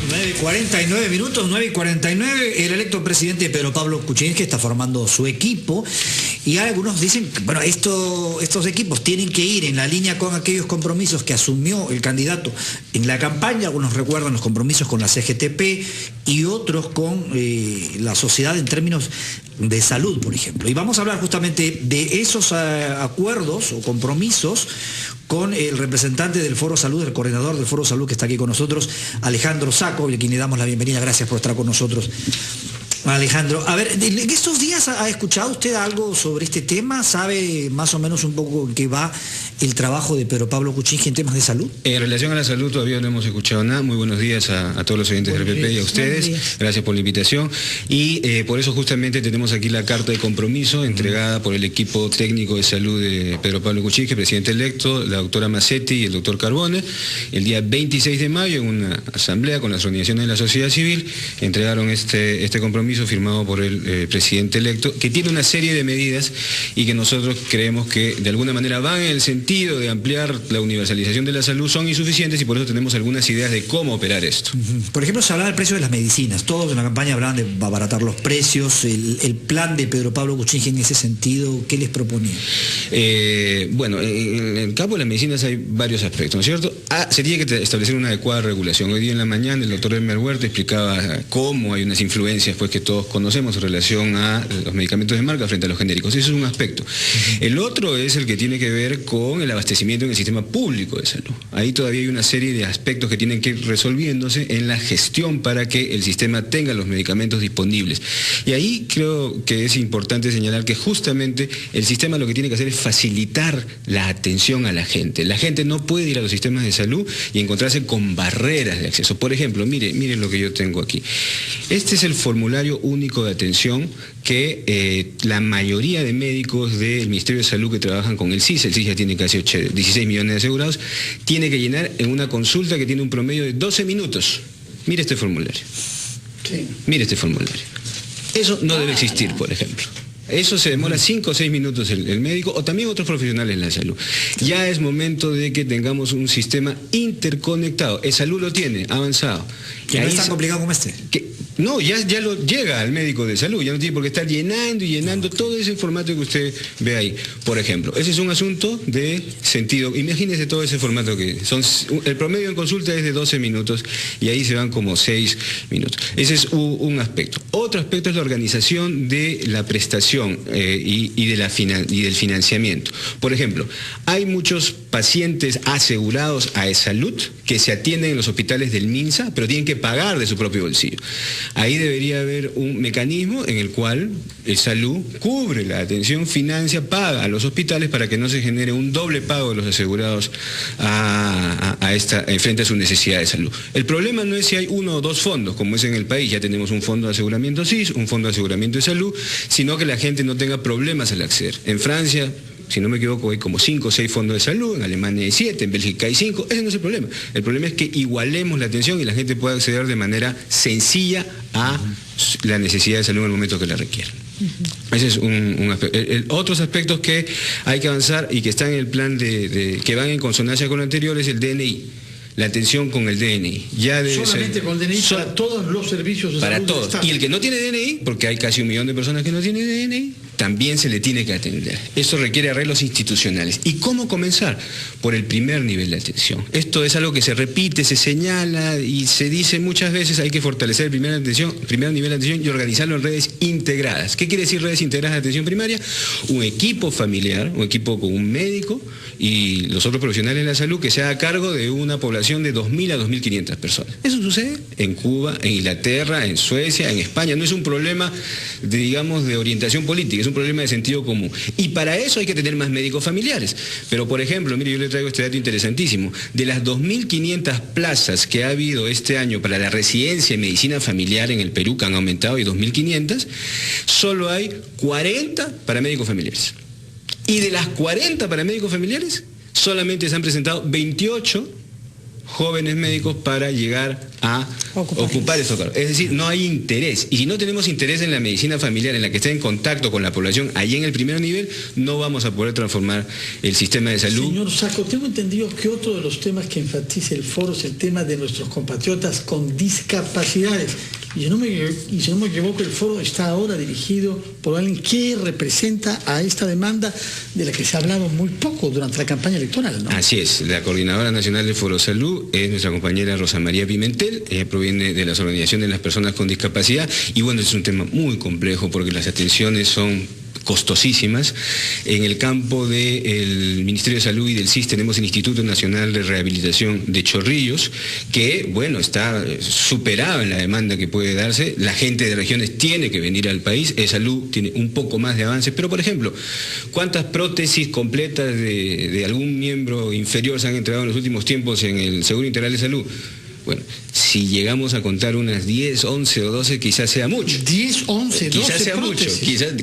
9:49, 9:49, el electo presidente Pedro Pablo Kuczynski está formando su equipo y algunos dicen que bueno, estos equipos tienen que ir en la línea con aquellos compromisos que asumió el candidato en la campaña. Algunos recuerdan los compromisos con la CGTP y otros con la sociedad en términos de salud, por ejemplo. Y vamos a hablar justamente de esos acuerdos o compromisos con el representante del Foro Salud, el coordinador del Foro Salud que está aquí con nosotros, Alejandro Sacco, a quien le damos la bienvenida. Gracias por estar con nosotros, Alejandro. A ver, ¿en estos días ha escuchado usted algo sobre este tema? ¿Sabe más o menos un poco en qué va el trabajo de Pedro Pablo Kuczynski en temas de salud? En relación a la salud todavía no hemos escuchado nada. Muy buenos días a todos los oyentes del RPP y a ustedes. Gracias por la invitación. Y por eso justamente tenemos aquí la carta de compromiso entregada por el equipo técnico de salud de Pedro Pablo Kuczynski, presidente electo, la doctora Massetti y el doctor Carbone. El día 26 de mayo, en una asamblea con las organizaciones de la sociedad civil, entregaron este compromiso firmado por el presidente electo, que tiene una serie de medidas y que nosotros creemos que de alguna manera van en el sentido de ampliar la universalización de la salud, son insuficientes y por eso tenemos algunas ideas de cómo operar esto. Por ejemplo, se hablaba del precio de las medicinas. Todos en la campaña hablaban de abaratar los precios. El plan de Pedro Pablo Kuczynski en ese sentido, ¿qué les proponía? Bueno, en el campo de las medicinas hay varios aspectos, ¿no es cierto? Se tiene que establecer una adecuada regulación. Hoy día en la mañana el doctor Elmer Huerta explicaba cómo hay unas influencias pues, que todos conocemos en relación a los medicamentos de marca frente a los genéricos. Eso es un aspecto. El otro es el que tiene que ver con el abastecimiento en el sistema público de salud. Ahí todavía hay una serie de aspectos que tienen que ir resolviéndose en la gestión para que el sistema tenga los medicamentos disponibles. Y ahí creo que es importante señalar que justamente el sistema lo que tiene que hacer es facilitar la atención a la gente. La gente no puede ir a los sistemas de salud y encontrarse con barreras de acceso. Por ejemplo, mire lo que yo tengo aquí. Este es el formulario único de atención que la mayoría de médicos del Ministerio de Salud que trabajan con el CIS ya tiene casi 16 millones de asegurados, tiene que llenar en una consulta que tiene un promedio de 12 minutos. Mire este formulario. Sí. Mire este formulario. Eso no debe existir, por ejemplo. Eso se demora 5 o 6 minutos el médico o también otros profesionales de la salud. Ya es momento de que tengamos un sistema interconectado. El salud lo tiene, avanzado. ¿Que no es tan complicado como este? No, ya lo llega al médico de salud, ya no tiene por qué estar llenando y llenando todo ese formato que usted ve ahí. Por ejemplo, ese es un asunto de sentido. Imagínese todo ese formato que son. El promedio en consulta es de 12 minutos y ahí se van como 6 minutos. Ese es un aspecto. Otro aspecto es la organización de la prestación y del financiamiento. Por ejemplo, hay muchos pacientes asegurados a salud que se atienden en los hospitales del MINSA, pero tienen que pagar de su propio bolsillo. Ahí debería haber un mecanismo en el cual el salud cubre la atención, financia, paga a los hospitales para que no se genere un doble pago de los asegurados frente a su necesidad de salud. El problema no es si hay uno o dos fondos, como es en el país, ya tenemos un fondo de aseguramiento SIS, un fondo de aseguramiento de salud, sino que la gente no tenga problemas al acceder. En Francia, si no me equivoco, hay como 5 o 6 fondos de salud, en Alemania hay 7, en Bélgica hay 5, ese no es el problema. El problema es que igualemos la atención y la gente pueda acceder de manera sencilla a la necesidad de salud en el momento que la requiera. Ese es un aspecto. Otros aspectos que hay que avanzar y que están en el plan que van en consonancia con lo anterior es el DNI. La atención con el DNI. Ya debe solamente ser, con el DNI para todos los servicios de para salud. Para todos. Y el que no tiene DNI, porque hay casi 1 millón de personas que no tienen DNI, también se le tiene que atender. Eso requiere arreglos institucionales. ¿Y cómo comenzar? Por el primer nivel de atención. Esto es algo que se repite, se señala y se dice muchas veces, hay que fortalecer el primer nivel de atención y organizarlo en redes integradas. ¿Qué quiere decir redes integradas de atención primaria? Un equipo familiar, un equipo con un médico y los otros profesionales de la salud que se haga cargo de una población de 2.000 a 2.500 personas. Eso sucede en Cuba, en Inglaterra, en Suecia, en España. No es un problema, de orientación política, es un problema de sentido común. Y para eso hay que tener más médicos familiares. Pero, por ejemplo, mire, yo le traigo este dato interesantísimo. De las 2.500 plazas que ha habido este año para la residencia en medicina familiar en el Perú, que han aumentado, y 2.500, solo hay 40 para médicos familiares. Y de las 40 para médicos familiares, solamente se han presentado 28 jóvenes médicos para llegar a ocupar esos cargos. Es decir, no hay interés. Y si no tenemos interés en la medicina familiar, en la que esté en contacto con la población, allí en el primer nivel, no vamos a poder transformar el sistema de salud. Señor Sacco, tengo entendido que otro de los temas que enfatiza el foro es el tema de nuestros compatriotas con discapacidades. Y si no me equivoco, el foro está ahora dirigido por alguien que representa a esta demanda de la que se ha hablado muy poco durante la campaña electoral, ¿no? Así es, la coordinadora nacional del Foro Salud es nuestra compañera Rosa María Pimentel, ella proviene de las organizaciones de las personas con discapacidad, y bueno, es un tema muy complejo porque las atenciones son costosísimas. En el campo del Ministerio de Salud y del CIS tenemos el Instituto Nacional de Rehabilitación de Chorrillos, que, bueno, está superado en la demanda que puede darse. La gente de regiones tiene que venir al país. El salud tiene un poco más de avances, pero, por ejemplo, ¿cuántas prótesis completas de algún miembro inferior se han entregado en los últimos tiempos en el Seguro Integral de Salud? Bueno, si llegamos a contar unas 10, 11 o 12, quizás sea mucho. 10, 11, 12 quizás sea prótesis. mucho, quizás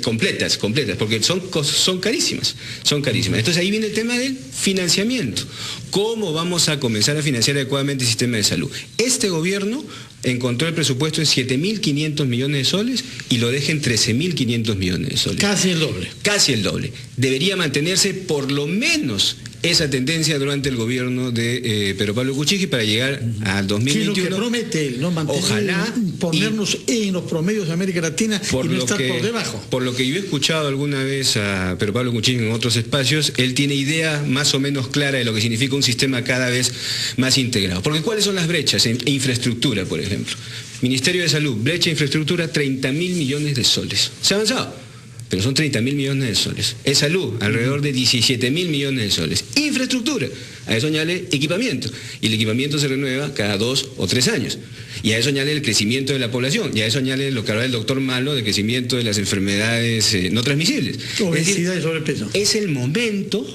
completas, porque son carísimas, Entonces ahí viene el tema del financiamiento. ¿Cómo vamos a comenzar a financiar adecuadamente el sistema de salud? Este gobierno encontró el presupuesto en 7.500 millones de soles y lo deja en 13.500 millones de soles. Casi el doble. Casi el doble. Debería mantenerse por lo menos esa tendencia durante el gobierno de Pedro Pablo Kuczynski para llegar al 2021. Sí, lo que promete él, ¿no? Ojalá ponernos en los promedios de América Latina y no estar por debajo. Por lo que yo he escuchado alguna vez a Pedro Pablo Kuczynski en otros espacios, él tiene idea más o menos clara de lo que significa un sistema cada vez más integrado. Porque ¿cuáles son las brechas en infraestructura, por ejemplo? Ministerio de Salud, brecha de infraestructura, 30.000 millones de soles. Se ha avanzado, pero son 30.000 millones de soles. En salud, alrededor de 17.000 millones de soles. Infraestructura, a eso añade equipamiento. Y el equipamiento se renueva cada 2 o 3 años. Y a eso añade el crecimiento de la población. Y a eso añade lo que habla el doctor Malo, de crecimiento de las enfermedades no transmisibles. Obesidad y sobrepeso. Es el momento,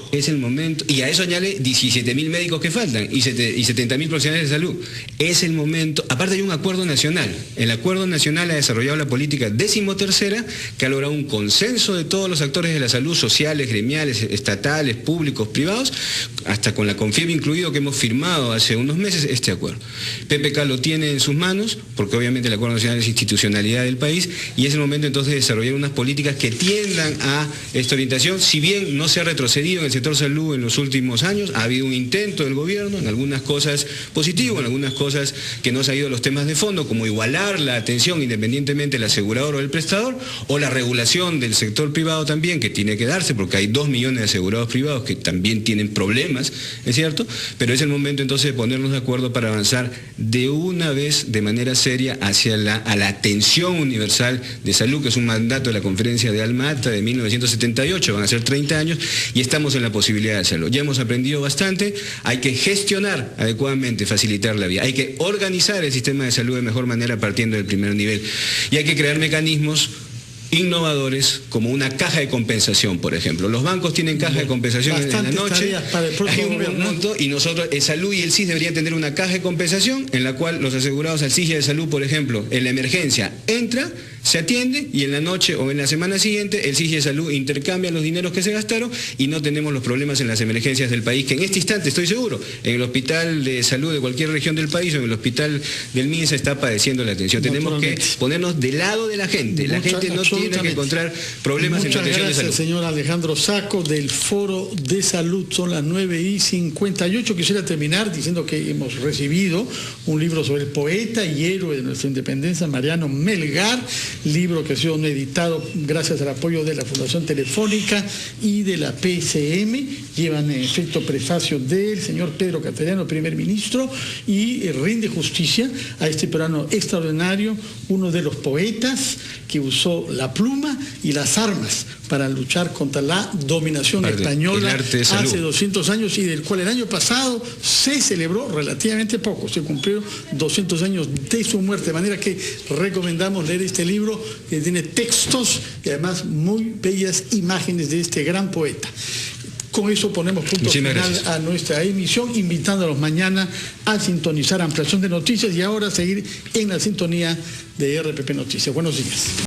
y a eso añade 17.000 médicos que faltan y 70.000 profesionales de salud. Es el momento. Aparte hay un acuerdo nacional. El acuerdo nacional ha desarrollado la política 13ª que ha logrado un consenso de todos los actores de la salud, sociales, gremiales, estatales, públicos, privados, hasta con la CONFIEP incluido, que hemos firmado hace unos meses este acuerdo. PPK lo tiene en sus manos, porque obviamente el acuerdo nacional es institucionalidad del país, y es el momento entonces de desarrollar unas políticas que tiendan a esta orientación. Si bien no se ha retrocedido en el sector salud en los últimos años, ha habido un intento del gobierno, en algunas cosas positivo, en algunas cosas que no se ha ido a los temas de fondo, como igualar la atención independientemente del asegurador o del prestador, o la regulación del sector privado también, que tiene que darse, porque hay 2 millones de asegurados privados que también tienen problemas, es cierto, pero es el momento entonces de ponernos de acuerdo para avanzar de una vez, de manera seria, hacia la atención universal de salud, que es un mandato de la conferencia de Alma Ata de 1978, van a ser 30 años, y estamos en la posibilidad de hacerlo. Ya hemos aprendido bastante, hay que gestionar adecuadamente, facilitar la vía, hay que organizar el sistema de salud de mejor manera partiendo del primer nivel, y hay que crear mecanismos innovadores como una caja de compensación, por ejemplo. Los bancos tienen caja de compensación en la noche, hay un monto, y nosotros, el Salud y el CIS deberían tener una caja de compensación en la cual los asegurados al CIS y de Salud, por ejemplo, en la emergencia entra, se atiende, y en la noche o en la semana siguiente el CIS y de Salud intercambian los dineros que se gastaron y no tenemos los problemas en las emergencias del país, que en este instante, estoy seguro, en el hospital de salud de cualquier región del país o en el hospital del MINSA está padeciendo la atención. Tenemos que ponernos del lado de la gente. La gente no tiene que encontrar problemas en la atención de salud. Muchas gracias, señor Alejandro Sacco, del Foro de Salud. Son las 9:58. Quisiera terminar diciendo que hemos recibido un libro sobre el poeta y héroe de nuestra independencia, Mariano Melgar, libro que ha sido editado gracias al apoyo de la Fundación Telefónica y de la PCM. Llevan en efecto prefacio del señor Pedro Cateriano, primer ministro, y rinde justicia a este peruano extraordinario, uno de los poetas que usó la pluma y las armas para luchar contra la dominación española hace 200 años, y del cual el año pasado se celebró relativamente poco, se cumplieron 200 años de su muerte, de manera que recomendamos leer este libro, que tiene textos y además muy bellas imágenes de este gran poeta. Con eso ponemos punto final a nuestra emisión, invitándolos mañana a sintonizar Ampliación de Noticias y ahora a seguir en la sintonía de RPP Noticias. Buenos días.